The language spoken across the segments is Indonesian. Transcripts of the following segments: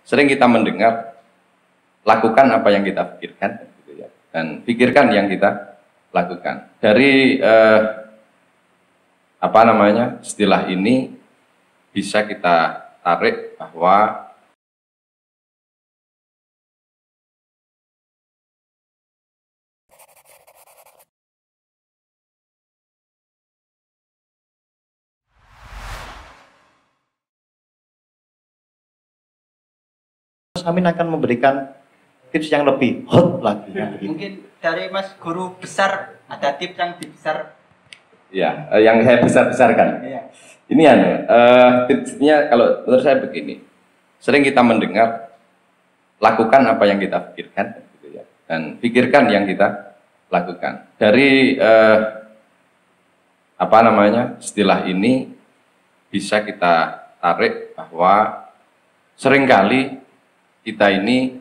sering kita mendengar, lakukan apa yang kita pikirkan, gitu ya, dan pikirkan yang kita lakukan. Dari istilah ini bisa kita tarik bahwa Amin akan memberikan tips yang lebih hot lagi. Mungkin dari Mas Guru besar ada tips yang lebih besar. ya, yang saya besar-besarkan. Ya. Ini tipsnya kalau menurut saya begini, sering kita mendengar, lakukan apa yang kita pikirkan, gitu ya, dan pikirkan yang kita lakukan. Dari istilah ini bisa kita tarik bahwa seringkali kita ini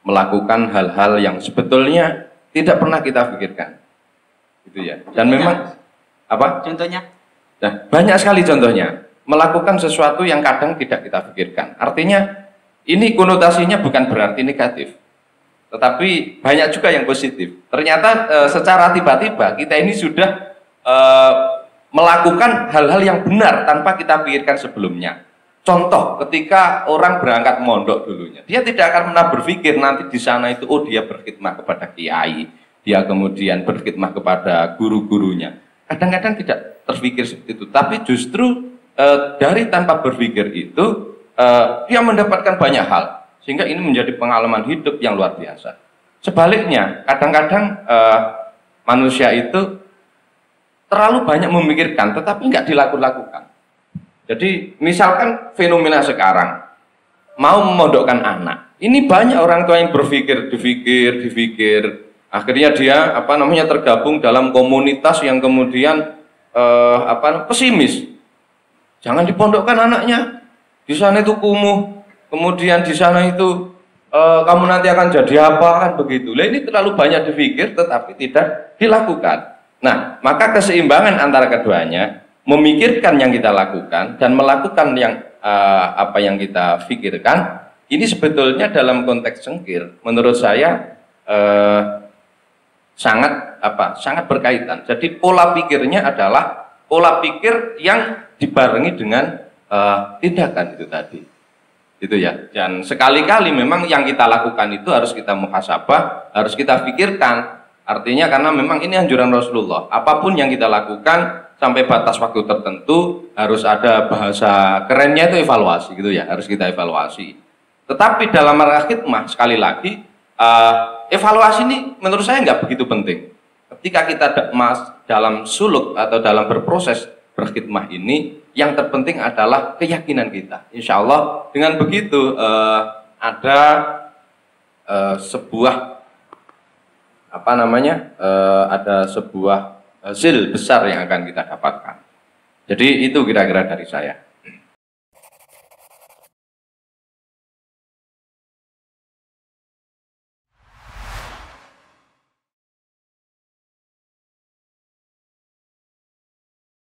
melakukan hal-hal yang sebetulnya tidak pernah kita pikirkan, gitu ya. Dan memang Contohnya? Nah, banyak sekali contohnya melakukan sesuatu yang kadang tidak kita pikirkan. Artinya ini konotasinya bukan berarti negatif, tetapi banyak juga yang positif. Ternyata secara tiba-tiba kita ini sudah melakukan hal-hal yang benar tanpa kita pikirkan sebelumnya. Contoh, ketika orang berangkat mondok dulunya, dia tidak akan pernah berpikir nanti di sana itu, oh dia berkhidmat kepada kiai, dia kemudian berkhidmat kepada guru-gurunya. Kadang-kadang tidak terpikir seperti itu, tapi justru dari tanpa berpikir itu, dia mendapatkan banyak hal, sehingga ini menjadi pengalaman hidup yang luar biasa. Sebaliknya, kadang-kadang manusia itu terlalu banyak memikirkan, tetapi nggak dilakukan. Jadi misalkan fenomena sekarang mau memondokkan anak, ini banyak orang tua yang berpikir, akhirnya dia tergabung dalam komunitas yang kemudian pesimis. Jangan dipondokkan anaknya, di sana itu kumuh, kemudian di sana itu kamu nanti akan jadi apa, kan begitu. Nah, ini terlalu banyak dipikir tetapi tidak dilakukan. Nah, maka keseimbangan antara keduanya, memikirkan yang kita lakukan dan melakukan yang apa yang kita pikirkan, ini sebetulnya dalam konteks cengkir menurut saya sangat berkaitan. Jadi pola pikirnya adalah pola pikir yang dibarengi dengan tindakan itu tadi, itu ya. Dan sekali-kali memang yang kita lakukan itu harus kita muhasabah, harus kita pikirkan. Artinya karena memang ini anjuran Rasulullah, apapun yang kita lakukan sampai batas waktu tertentu harus ada, bahasa kerennya itu evaluasi, gitu ya, harus kita evaluasi. Tetapi dalam rangka khidmah, sekali lagi evaluasi ini menurut saya nggak begitu penting. Ketika kita dalam suluk atau dalam berproses berkhidmah ini, yang terpenting adalah keyakinan kita. Insya Allah dengan begitu ada sebuah hasil besar yang akan kita dapatkan. Jadi itu kira-kira dari saya.